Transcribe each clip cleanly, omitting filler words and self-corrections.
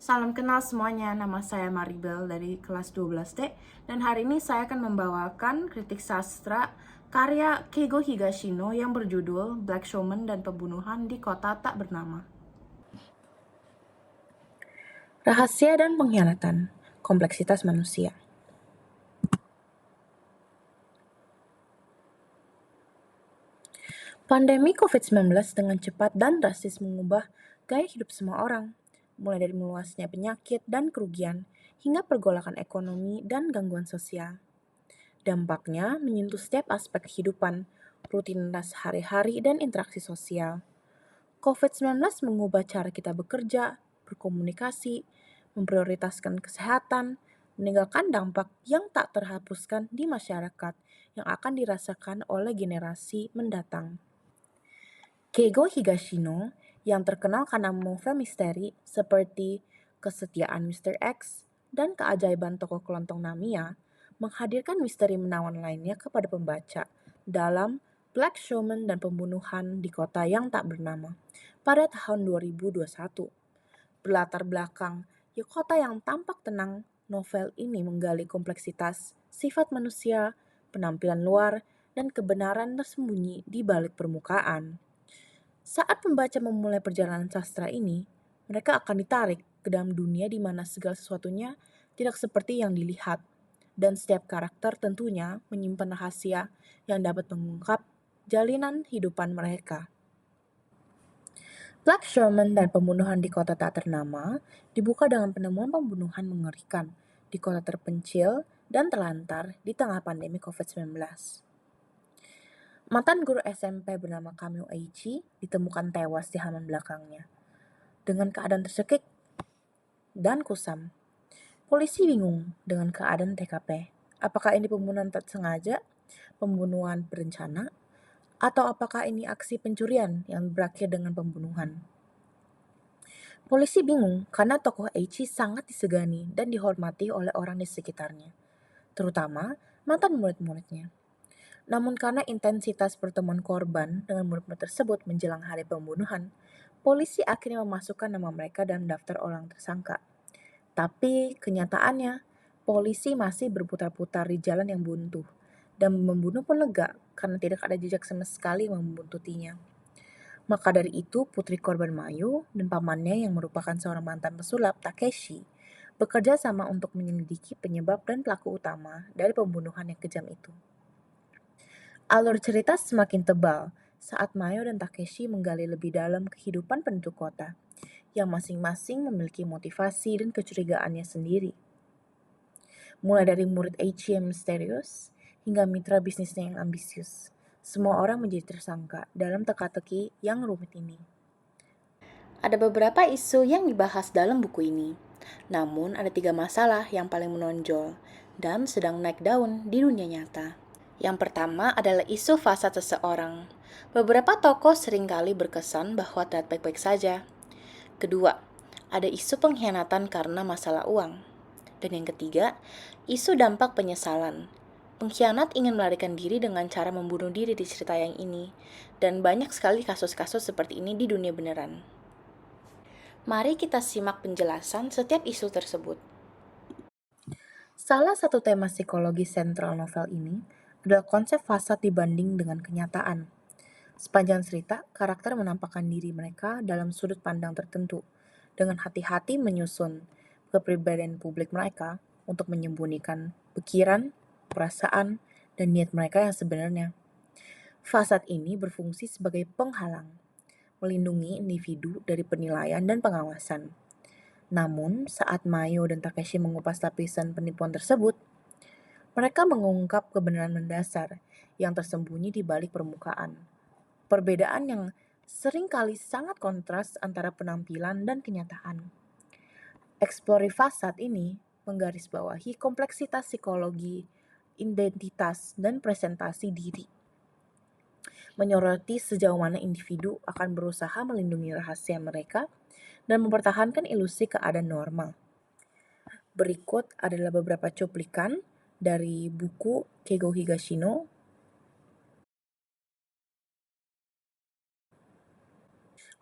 Salam kenal semuanya, nama saya Maribel dari kelas 12D dan hari ini saya akan membawakan kritik sastra karya Keigo Higashino yang berjudul Black Showman dan Pembunuhan di Kota Tak Bernama. Rahasia dan pengkhianatan, kompleksitas manusia. Pandemi COVID-19 dengan cepat dan drastis mengubah gaya hidup semua orang, mulai dari meluasnya penyakit dan kerugian, hingga pergolakan ekonomi dan gangguan sosial. Dampaknya menyentuh setiap aspek kehidupan, rutinitas hari-hari, dan interaksi sosial. COVID-19 mengubah cara kita bekerja, berkomunikasi, memprioritaskan kesehatan, meninggalkan dampak yang tak terhapuskan di masyarakat yang akan dirasakan oleh generasi mendatang. Keigo Higashino, yang terkenal karena novel misteri seperti Kesetiaan Mr. X dan Keajaiban Toko Kelontong Namiya, menghadirkan misteri menawan lainnya kepada pembaca dalam Black Showman dan Pembunuhan di Kota yang Tak Bernama pada tahun 2021. Berlatar belakang kota yang tampak tenang, novel ini menggali kompleksitas sifat manusia, penampilan luar, dan kebenaran tersembunyi di balik permukaan. Saat pembaca memulai perjalanan sastra ini, mereka akan ditarik ke dalam dunia di mana segala sesuatunya tidak seperti yang dilihat, dan setiap karakter tentunya menyimpan rahasia yang dapat mengungkap jalinan hidupan mereka. Black Sherman dan Pembunuhan di Kota Tak Ternama dibuka dengan penemuan pembunuhan mengerikan di kota terpencil dan terlantar di tengah pandemi COVID-19. Mantan guru SMP bernama Kamio Eiichi ditemukan tewas di halaman belakangnya, dengan keadaan tercekik dan kusam. Polisi bingung dengan keadaan TKP. Apakah ini pembunuhan tak sengaja, pembunuhan berencana, atau apakah ini aksi pencurian yang berakhir dengan pembunuhan? Polisi bingung karena tokoh Eiichi sangat disegani dan dihormati oleh orang di sekitarnya, terutama mantan murid-muridnya. Namun karena intensitas pertemuan korban dengan murid-murid tersebut menjelang hari pembunuhan, polisi akhirnya memasukkan nama mereka dalam daftar orang tersangka. Tapi kenyataannya, polisi masih berputar-putar di jalan yang buntu, dan membunuh pun lega karena tidak ada jejak sama sekali membuntutinya. Maka dari itu, putri korban Mayu dan pamannya yang merupakan seorang mantan pesulap, Takeshi, bekerja sama untuk menyelidiki penyebab dan pelaku utama dari pembunuhan yang kejam itu. Alur cerita semakin tebal saat Mayo dan Takeshi menggali lebih dalam kehidupan penduduk kota, yang masing-masing memiliki motivasi dan kecurigaannya sendiri. Mulai dari murid Eiichi yang misterius, hingga mitra bisnisnya yang ambisius, semua orang menjadi tersangka dalam teka-teki yang rumit ini. Ada beberapa isu yang dibahas dalam buku ini, namun ada 3 masalah yang paling menonjol dan sedang naik daun di dunia nyata. Yang pertama adalah isu fasad seseorang. Beberapa tokoh seringkali berkesan bahwa terlihat baik-baik saja. Kedua, ada isu pengkhianatan karena masalah uang. Dan yang ketiga, isu dampak penyesalan. Pengkhianat ingin melarikan diri dengan cara membunuh diri di cerita yang ini. Dan banyak sekali kasus-kasus seperti ini di dunia beneran. Mari kita simak penjelasan setiap isu tersebut. Salah satu tema psikologi sentral novel ini adalah konsep fasad dibanding dengan kenyataan. Sepanjang cerita, karakter menampakkan diri mereka dalam sudut pandang tertentu, dengan hati-hati menyusun kepribadian publik mereka untuk menyembunyikan pikiran, perasaan, dan niat mereka yang sebenarnya. Fasad ini berfungsi sebagai penghalang, melindungi individu dari penilaian dan pengawasan. Namun, saat Mayo dan Takeshi mengupas lapisan penipuan tersebut, mereka mengungkap kebenaran mendasar yang tersembunyi di balik permukaan. Perbedaan yang seringkali sangat kontras antara penampilan dan kenyataan. Eksplori fasad ini menggarisbawahi kompleksitas psikologi, identitas, dan presentasi diri. Menyoroti sejauh mana individu akan berusaha melindungi rahasia mereka dan mempertahankan ilusi keadaan normal. Berikut adalah beberapa cuplikan dari buku Keigo Higashino.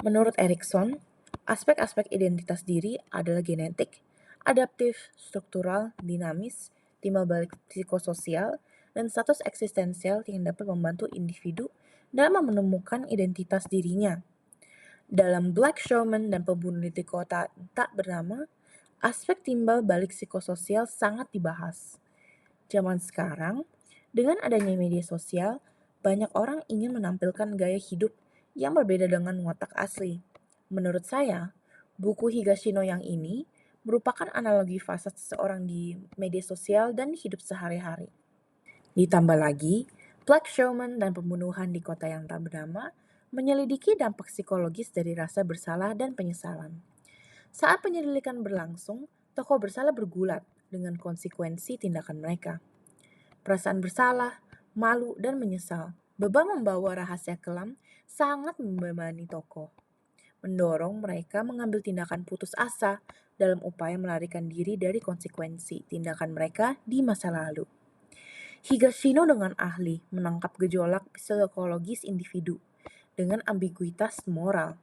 Menurut Erikson, Aspek-aspek identitas diri adalah genetik, adaptif, struktural, dinamis, timbal balik psikososial, dan status eksistensial yang dapat membantu individu dalam menemukan identitas dirinya. Dalam Black Showman dan Pembunuh di Kota Tak Bernama, aspek timbal balik psikososial sangat dibahas. Zaman sekarang, dengan adanya media sosial, banyak orang ingin menampilkan gaya hidup yang berbeda dengan watak asli. Menurut saya, buku Higashino yang ini merupakan analogi fasad seseorang di media sosial dan hidup sehari-hari. Ditambah lagi, Black Showman dan Pembunuhan di Kota yang Tak Bernama menyelidiki dampak psikologis dari rasa bersalah dan penyesalan. Saat penyelidikan berlangsung, tokoh bersalah bergulat dengan konsekuensi tindakan mereka. Perasaan bersalah, malu, dan menyesal, beban membawa rahasia kelam sangat membebani tokoh, mendorong mereka mengambil tindakan putus asa dalam upaya melarikan diri dari konsekuensi tindakan mereka di masa lalu. Higashino dengan ahli menangkap gejolak psikologis individu dengan ambiguitas moral,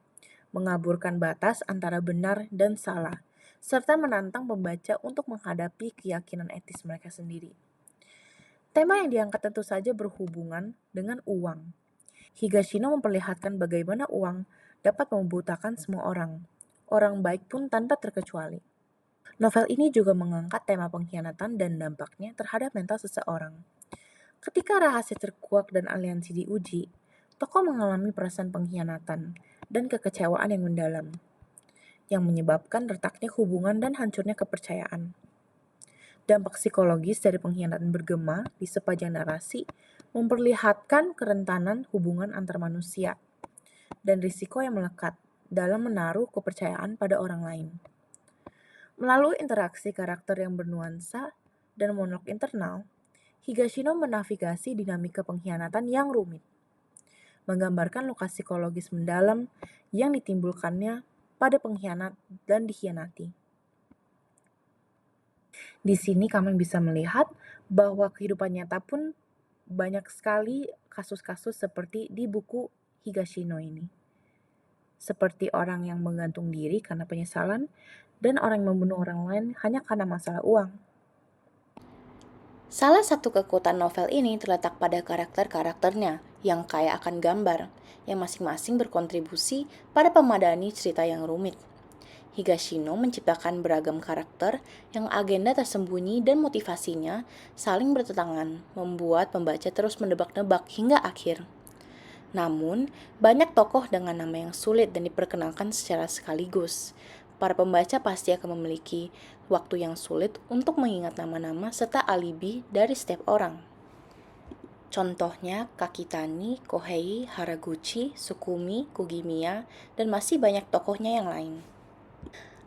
mengaburkan batas antara benar dan salah, serta menantang pembaca untuk menghadapi keyakinan etis mereka sendiri. Tema yang diangkat tentu saja berhubungan dengan uang. Higashino memperlihatkan bagaimana uang dapat membutakan semua orang baik pun tanpa terkecuali. Novel ini juga mengangkat tema pengkhianatan dan dampaknya terhadap mental seseorang. Ketika rahasia terkuak dan aliansi diuji, tokoh mengalami perasaan pengkhianatan dan kekecewaan yang mendalam, yang menyebabkan retaknya hubungan dan hancurnya kepercayaan. Dampak psikologis dari pengkhianatan bergema di sepanjang narasi memperlihatkan kerentanan hubungan antar manusia dan risiko yang melekat dalam menaruh kepercayaan pada orang lain. Melalui interaksi karakter yang bernuansa dan monolog internal, Higashino menavigasi dinamika pengkhianatan yang rumit, menggambarkan luka psikologis mendalam yang ditimbulkannya pada pengkhianat dan dikhianati. Di sini kami bisa melihat bahwa kehidupan nyata pun banyak sekali kasus-kasus seperti di buku Higashino ini. Seperti orang yang menggantung diri karena penyesalan dan orang yang membunuh orang lain hanya karena masalah uang. Salah satu kekuatan novel ini terletak pada karakter-karakternya yang kaya akan gambar, yang masing-masing berkontribusi pada pemadani cerita yang rumit. Higashino menciptakan beragam karakter yang agenda tersembunyi dan motivasinya saling bertentangan, membuat pembaca terus menebak-nebak hingga akhir. Namun, banyak tokoh dengan nama yang sulit dan diperkenalkan secara sekaligus. Para pembaca pasti akan memiliki waktu yang sulit untuk mengingat nama-nama serta alibi dari setiap orang. Contohnya Kakitani, Kohei, Haraguchi, Sukumi, Kugimiya, dan masih banyak tokohnya yang lain.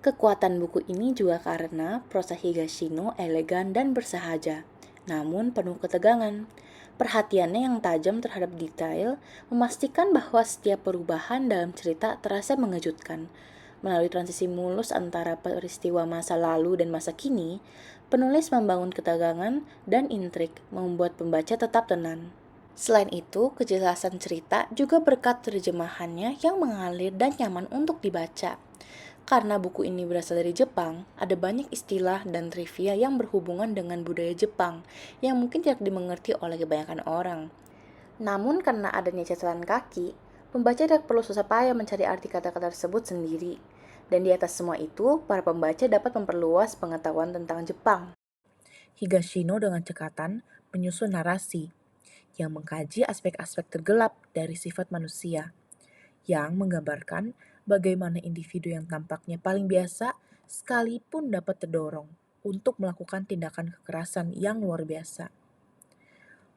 Kekuatan buku ini juga karena prosa Higashino elegan dan bersahaja, namun penuh ketegangan. Perhatiannya yang tajam terhadap detail memastikan bahwa setiap perubahan dalam cerita terasa mengejutkan. Melalui transisi mulus antara peristiwa masa lalu dan masa kini, penulis membangun ketegangan dan intrik, membuat pembaca tetap tenang. Selain itu, kejelasan cerita juga berkat terjemahannya yang mengalir dan nyaman untuk dibaca. Karena buku ini berasal dari Jepang, ada banyak istilah dan trivia yang berhubungan dengan budaya Jepang yang mungkin tidak dimengerti oleh kebanyakan orang. Namun karena adanya catatan kaki, pembaca tidak perlu susah payah mencari arti kata-kata tersebut sendiri. Dan di atas semua itu, para pembaca dapat memperluas pengetahuan tentang Jepang. Higashino dengan cekatan menyusun narasi yang mengkaji aspek-aspek tergelap dari sifat manusia, yang menggambarkan bagaimana individu yang tampaknya paling biasa sekalipun dapat terdorong untuk melakukan tindakan kekerasan yang luar biasa.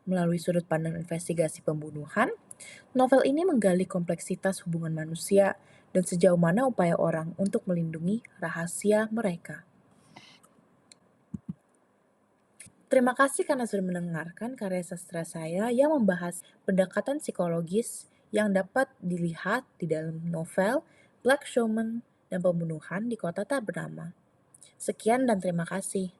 Melalui sudut pandang investigasi pembunuhan, novel ini menggali kompleksitas hubungan manusia dan sejauh mana upaya orang untuk melindungi rahasia mereka. Terima kasih karena sudah mendengarkan karya sastra saya yang membahas pendekatan psikologis yang dapat dilihat di dalam novel Black Showman dan Pembunuhan di Kota Tak Bernama. Sekian dan terima kasih.